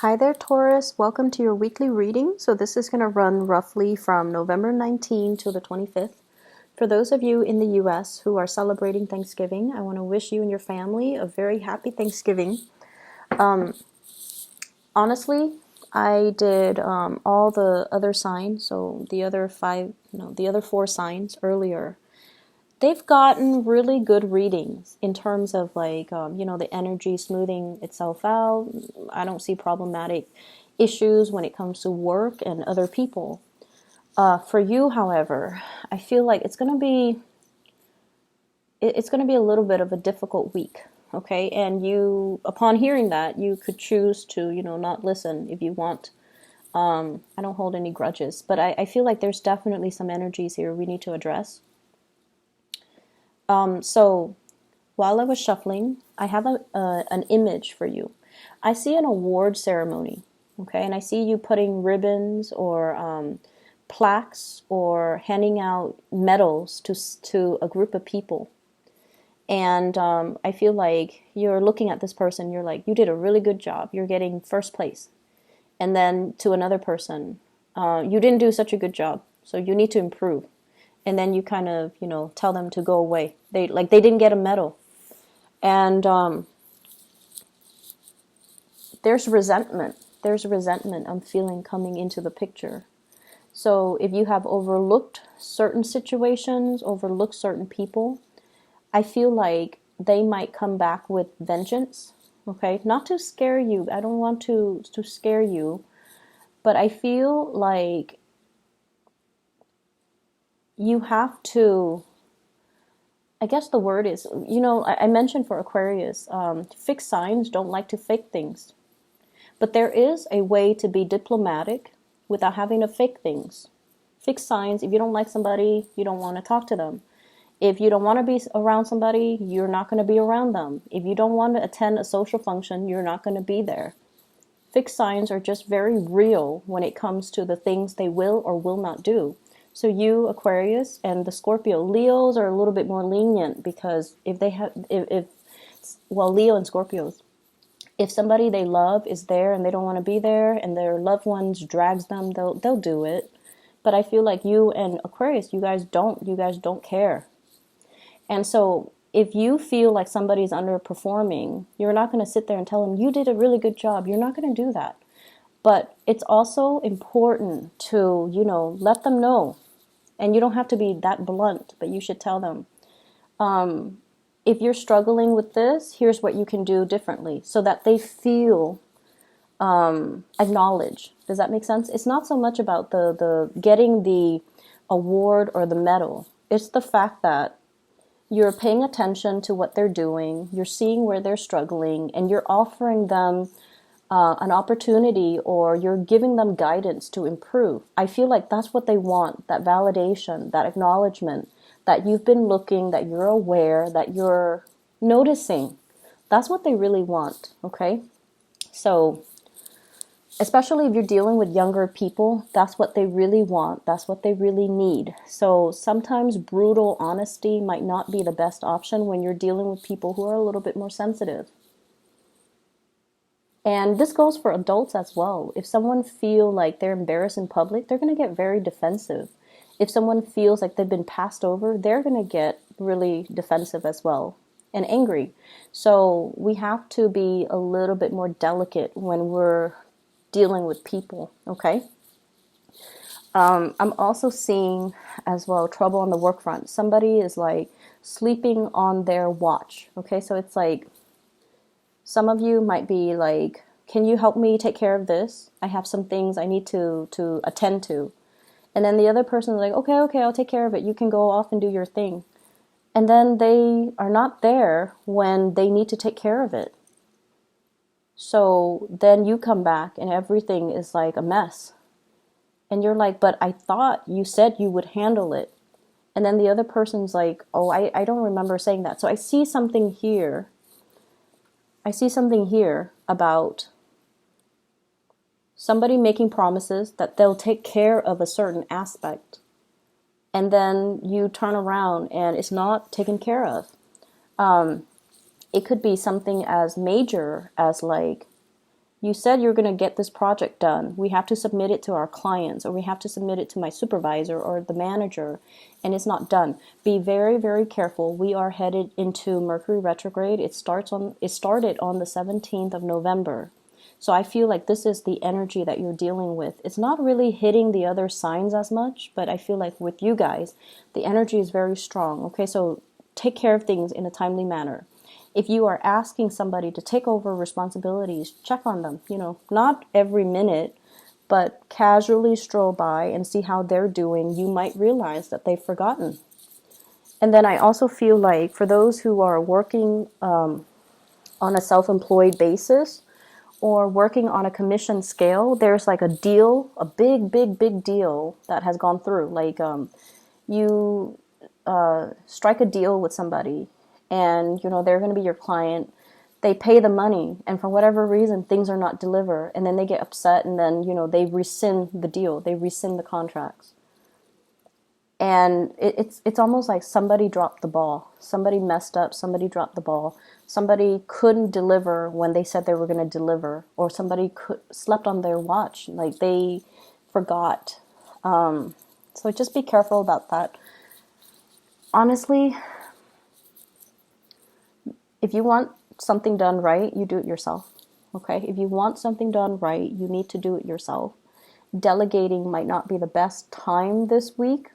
Hi there, Taurus. Welcome to your weekly reading. So this is going to run roughly from November 19 to the 25th. For those of you in the US who are celebrating Thanksgiving, I want to wish you and your family a very happy Thanksgiving. Honestly, I did all the other signs, so the other the other four signs earlier. They've gotten really good readings in terms of the energy smoothing itself out. I don't see problematic issues when it comes to work and other people. For you, however, I feel like it's going to be a little bit of a difficult week. Okay. And you, upon hearing that, you could choose to, not listen if you want. I don't hold any grudges, but I feel like there's definitely some energies here we need to address. So while I was shuffling, I have an image for you. I see an award ceremony, okay, and I see you putting ribbons or plaques or handing out medals to a group of people. And I feel like you're looking at this person, you're like, you did a really good job, you're getting first place. And then to another person, you didn't do such a good job, so you need to improve. And then you kind of, tell them to go away. They didn't get a medal. And there's resentment. There's resentment I'm feeling coming into the picture. So if you have overlooked certain situations, overlooked certain people, I feel like they might come back with vengeance. Okay, not to scare you. I don't want to scare you, but I feel like you have to. I guess the word is, I mentioned for Aquarius, fixed signs don't like to fake things. But there is a way to be diplomatic without having to fake things. Fixed signs, if you don't like somebody, you don't want to talk to them. If you don't want to be around somebody, you're not going to be around them. If you don't want to attend a social function, you're not going to be there. Fixed signs are just very real when it comes to the things they will or will not do. So you, Aquarius, and the Scorpio, Leos are a little bit more lenient because if they have, Leo and Scorpios, if somebody they love is there and they don't want to be there and their loved ones drags them, they'll do it. But I feel like you and Aquarius, you guys don't care. And so if you feel like somebody's underperforming, you're not going to sit there and tell them you did a really good job. You're not going to do that. But it's also important to, let them know. And you don't have to be that blunt, but you should tell them. If you're struggling with this, here's what you can do differently so that they feel acknowledged. Does that make sense? It's not so much about the getting the award or the medal. It's the fact that you're paying attention to what they're doing, you're seeing where they're struggling, and you're offering them an opportunity or you're giving them guidance to improve. I feel like that's what they want, that validation, that acknowledgement, that you've been looking, that you're aware, that you're noticing. That's what they really want, okay? So, especially if you're dealing with younger people, that's what they really want. That's what they really need. So sometimes brutal honesty might not be the best option when you're dealing with people who are a little bit more sensitive. And this goes for adults as well. If someone feels like they're embarrassed in public, they're going to get very defensive. If someone feels like they've been passed over, they're going to get really defensive as well and angry. So we have to be a little bit more delicate when we're dealing with people, okay? I'm also seeing as well trouble on the work front. Somebody is like sleeping on their watch, okay? So it's like some of you might be like, can you help me take care of this? I have some things I need to attend to. And then the other person is like, okay, I'll take care of it. You can go off and do your thing. And then they are not there when they need to take care of it. So then you come back and everything is like a mess. And you're like, but I thought you said you would handle it. And then the other person's like, oh, I don't remember saying that. So I see something here. I see something here about somebody making promises that they'll take care of a certain aspect. And then you turn around and it's not taken care of. It could be something as major as like You said you're going to get this project done. We have to submit it to our clients, or we have to submit it to my supervisor or the manager, and it's not done. Be very, very careful. We are headed into Mercury retrograde. It started on the 17th of November. So I feel like this is the energy that you're dealing with. It's not really hitting the other signs as much, but I feel like with you guys, the energy is very strong. Okay, so take care of things in a timely manner. If you are asking somebody to take over responsibilities, check on them. Not every minute, but casually stroll by and see how they're doing. You might realize that they've forgotten. And then I also feel like for those who are working on a self-employed basis or working on a commission scale, there's like a deal, a big, big, big deal that has gone through. Like you strike a deal with somebody, and they're going to be your client. They pay the money, and for whatever reason things are not delivered, and then they get upset, and then they rescind the deal, they rescind the contracts. And it's almost like somebody dropped the ball, somebody messed up, somebody dropped the ball, somebody couldn't deliver when they said they were going to deliver, or somebody slept on their watch, like they forgot. So just be careful about that. Honestly, if you want something done right, you do it yourself. Okay? If you want something done right, you need to do it yourself. Delegating might not be the best time this week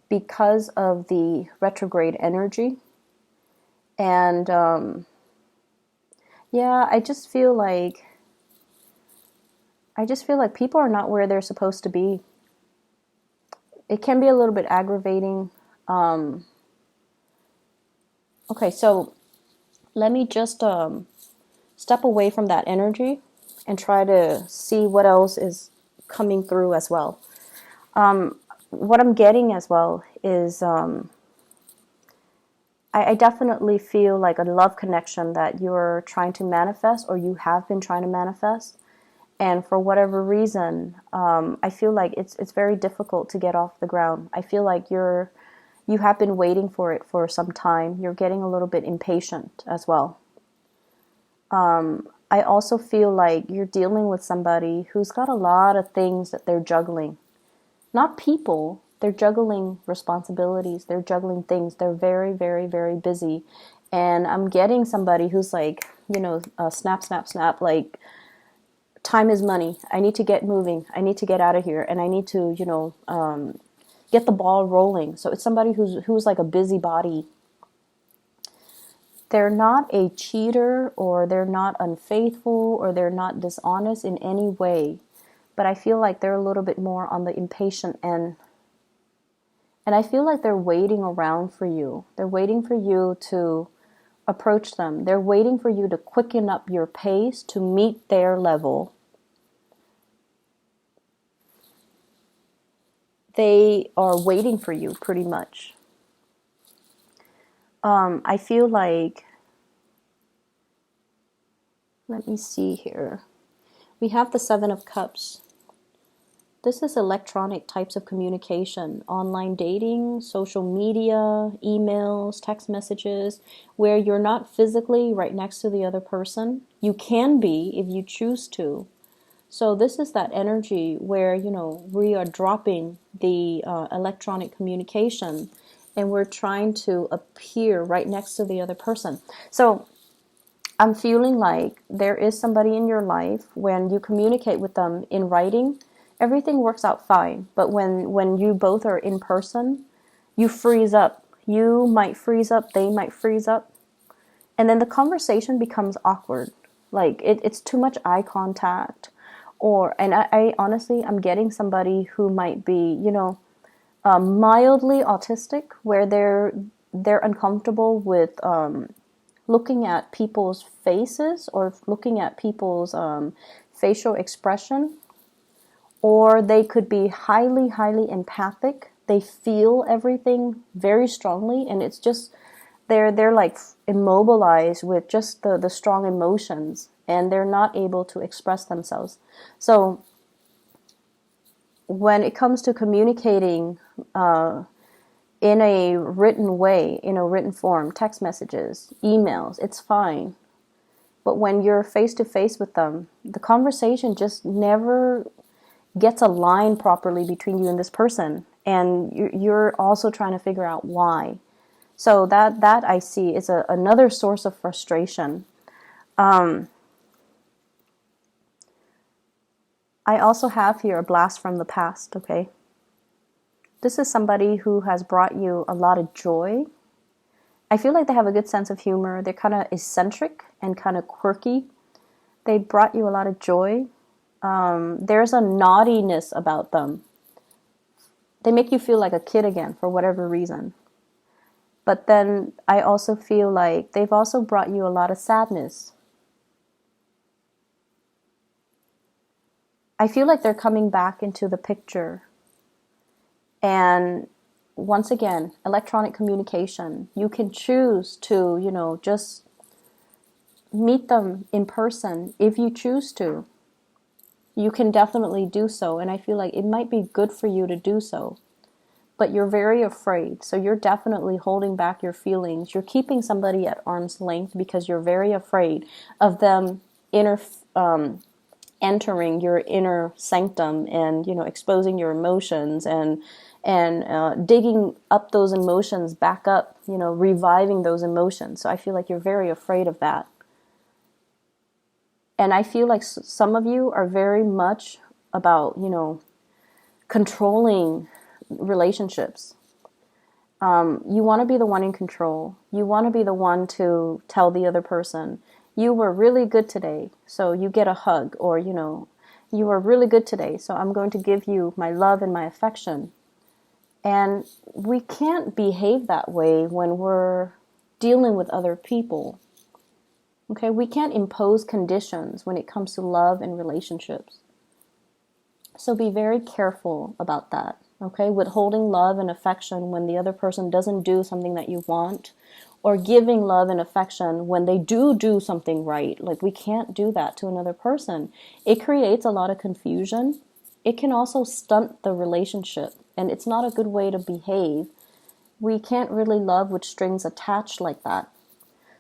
because of the retrograde energy. And I just feel like people are not where they're supposed to be. It can be a little bit aggravating. Okay, so let me just step away from that energy and try to see what else is coming through as well. What I'm getting as well is I definitely feel like a love connection that you're trying to manifest, or you have been trying to manifest. And for whatever reason, I feel like it's very difficult to get off the ground. I feel like you have been waiting for it for some time. You're getting a little bit impatient as well. I also feel like you're dealing with somebody who's got a lot of things that they're juggling. Not people, they're juggling responsibilities, they're juggling things. They're very, very, very busy. And I'm getting somebody who's like, snap, snap, snap, like time is money. I need to get moving. I need to get out of here. And I need to, get the ball rolling. So it's somebody who's like a busybody. They're not a cheater, or they're not unfaithful, or they're not dishonest in any way. But I feel like they're a little bit more on the impatient end. And I feel like they're waiting around for you. They're waiting for you to approach them. They're waiting for you to quicken up your pace to meet their level. They are waiting for you, pretty much. I feel like, let me see here. We have the Seven of Cups. This is electronic types of communication, online dating, social media, emails, text messages, where you're not physically right next to the other person. You can be if you choose to. So this is that energy where, we are dropping the electronic communication, and we're trying to appear right next to the other person. So I'm feeling like there is somebody in your life, when you communicate with them in writing, everything works out fine. But when you both are in person, you freeze up. You might freeze up, they might freeze up. And then the conversation becomes awkward. Like it's too much eye contact. And I honestly, I'm getting somebody who might be, mildly autistic, where they're uncomfortable with looking at people's faces, or looking at people's facial expression. Or they could be highly, highly empathic. They feel everything very strongly, and it's just they're like immobilized with just the strong emotions, and they're not able to express themselves. So when it comes to communicating in a written way, in a written form, text messages, emails, it's fine. But when you're face to face with them, the conversation just never gets aligned properly between you and this person. And you're also trying to figure out why. So that I see is another source of frustration. I also have here a blast from the past, okay? This is somebody who has brought you a lot of joy. I feel like they have a good sense of humor. They're kind of eccentric and kind of quirky. They brought you a lot of joy. There's a naughtiness about them. They make you feel like a kid again for whatever reason. But then I also feel like they've also brought you a lot of sadness. I feel like they're coming back into the picture. And once again, electronic communication. You can choose to, just meet them in person if you choose to. You can definitely do so. And I feel like it might be good for you to do so. But you're very afraid. So you're definitely holding back your feelings. You're keeping somebody at arm's length because you're very afraid of them entering your inner sanctum and, exposing your emotions and digging up those emotions back up, reviving those emotions. So I feel like you're very afraid of that. And I feel like some of you are very much about, controlling relationships. You want to be the one in control. You want to be the one to tell the other person, you were really good today, so you get a hug, or, you were really good today, so I'm going to give you my love and my affection. And we can't behave that way when we're dealing with other people. Okay, we can't impose conditions when it comes to love and relationships. So be very careful about that. Okay, withholding love and affection when the other person doesn't do something that you want, or giving love and affection when they do something right. Like, we can't do that to another person. It creates a lot of confusion. It can also stunt the relationship, and it's not a good way to behave. We can't really love with strings attached like that.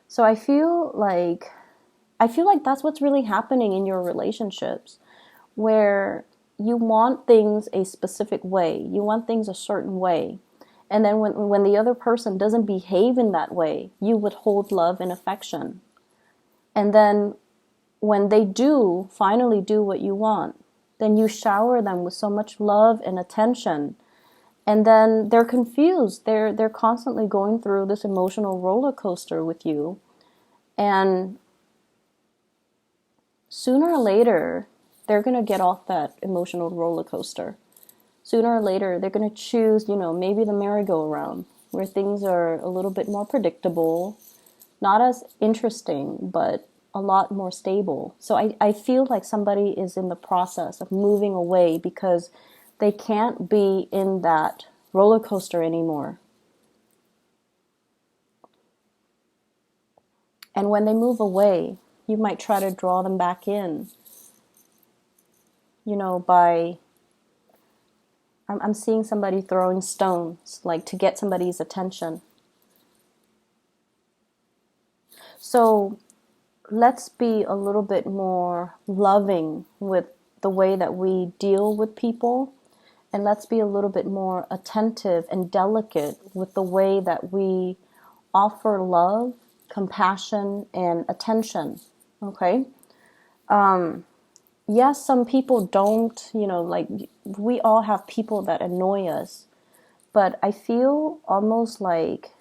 So I feel like that's what's really happening in your relationships, where you want things a specific way. You want things a certain way. And then when the other person doesn't behave in that way, you withhold love and affection. And then when they do finally do what you want, then you shower them with so much love and attention. And then they're confused. They're constantly going through this emotional roller coaster with you. And sooner or later, they're going to get off that emotional roller coaster. Sooner or later, they're going to choose, maybe the merry-go-round, where things are a little bit more predictable, not as interesting, but a lot more stable. So I feel like somebody is in the process of moving away because they can't be in that roller coaster anymore. And when they move away, you might try to draw them back in, by... I'm seeing somebody throwing stones, like to get somebody's attention. So let's be a little bit more loving with the way that we deal with people. And let's be a little bit more attentive and delicate with the way that we offer love, compassion, and attention. Okay? Yes, some people don't, we all have people that annoy us, but I feel almost like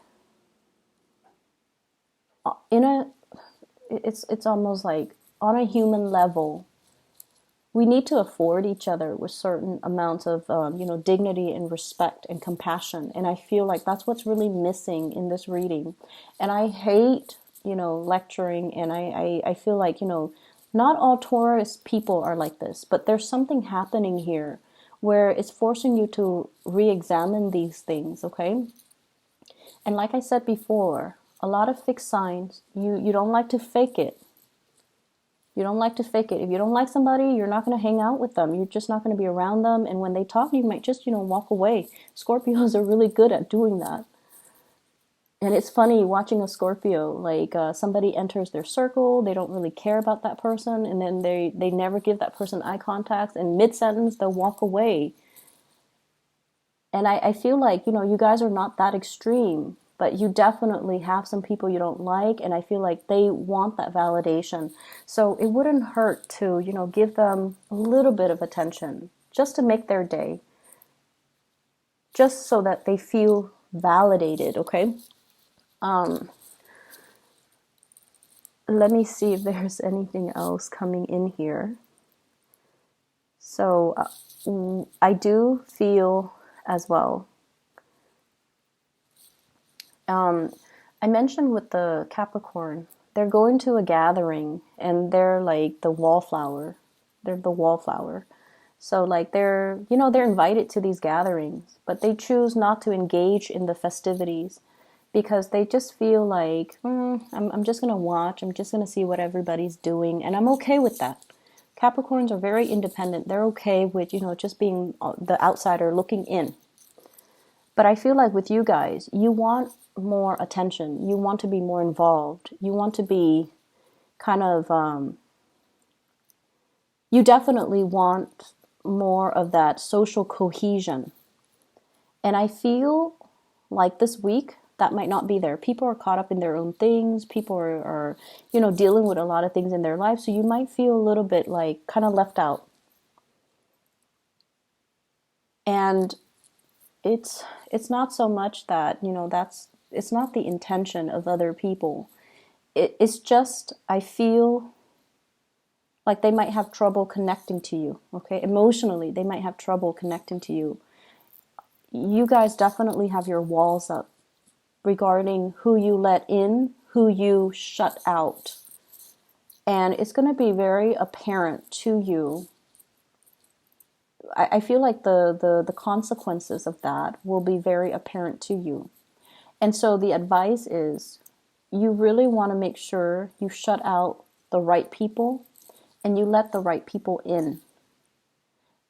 it's almost like on a human level, we need to afford each other with certain amounts of, dignity and respect and compassion. And I feel like that's what's really missing in this reading. And I hate, lecturing, and I feel like, not all Taurus people are like this, but there's something happening here where it's forcing you to re-examine these things, okay? And like I said before, a lot of fixed signs, you don't like to fake it. You don't like to fake it. If you don't like somebody, you're not going to hang out with them. You're just not going to be around them. And when they talk, you might just, walk away. Scorpios are really good at doing that. And it's funny watching a Scorpio, like somebody enters their circle, they don't really care about that person, and then they never give that person eye contact, and mid-sentence they'll walk away. And I feel like, you guys are not that extreme, but you definitely have some people you don't like, and I feel like they want that validation. So it wouldn't hurt to, give them a little bit of attention just to make their day, just so that they feel validated, okay? Let me see if there's anything else coming in here. So I do feel as well. I mentioned with the Capricorn, they're going to a gathering and they're like the wallflower. They're the wallflower. So like they're invited to these gatherings, but they choose not to engage in the festivities because they just feel like, I'm just going to watch. I'm just going to see what everybody's doing. And I'm okay with that. Capricorns are very independent. They're okay with, just being the outsider looking in. But I feel like with you guys, you want more attention. You want to be more involved. You want to be kind of, you definitely want more of that social cohesion. And I feel like this week, that might not be there. People are caught up in their own things. People are dealing with a lot of things in their life. So you might feel a little bit like kind of left out. And it's not so much that, it's not the intention of other people. It's just, I feel like they might have trouble connecting to you, okay? Emotionally, they might have trouble connecting to you. You guys definitely have your walls up regarding who you let in, who you shut out. And it's going to be very apparent to you. I feel like the consequences of that will be very apparent to you. And so the advice is, you really want to make sure you shut out the right people and you let the right people in.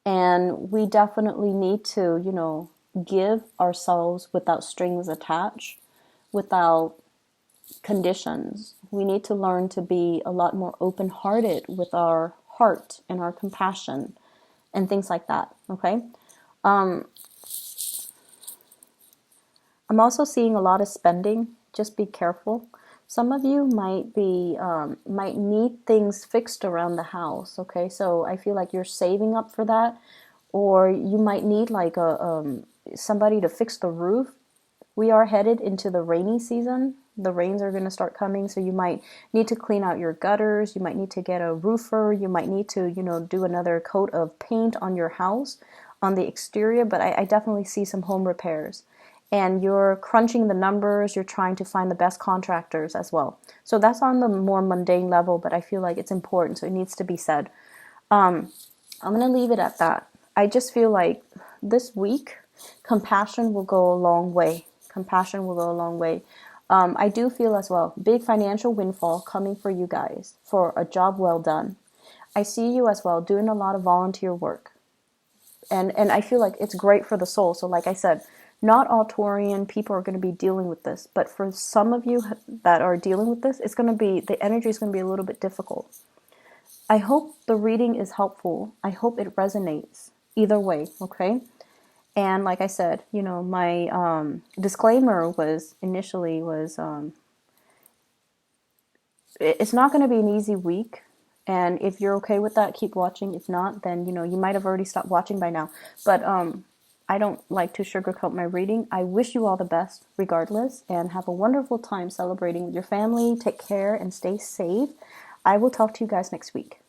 And we definitely need to, give ourselves without strings attached, without conditions. We need to learn to be a lot more open-hearted with our heart and our compassion and things like that, okay? I'm also seeing a lot of spending. Just be careful. Some of you might need things fixed around the house, okay? So I feel like you're saving up for that, or you might need like somebody to fix the roof. We are headed into the rainy season. The rains are going to start coming, so you might need to clean out your gutters. You might need to get a roofer. You might need to, do another coat of paint on your house, on the exterior. But I definitely see some home repairs. And you're crunching the numbers. You're trying to find the best contractors as well. So that's on the more mundane level, but I feel like it's important, so it needs to be said. I'm going to leave it at that. I just feel like this week, compassion will go a long way. Compassion will go a long way. I do feel as well, big financial windfall coming for you guys for a job well done. I see you as well doing a lot of volunteer work. And I feel like it's great for the soul. So like I said, not all Taurian people are going to be dealing with this. But for some of you that are dealing with this, the energy is going to be a little bit difficult. I hope the reading is helpful. I hope it resonates either way, okay? And like I said, my disclaimer was it's not going to be an easy week. And if you're okay with that, keep watching. If not, then, you might have already stopped watching by now. But I don't like to sugarcoat my reading. I wish you all the best regardless, and have a wonderful time celebrating with your family. Take care and stay safe. I will talk to you guys next week.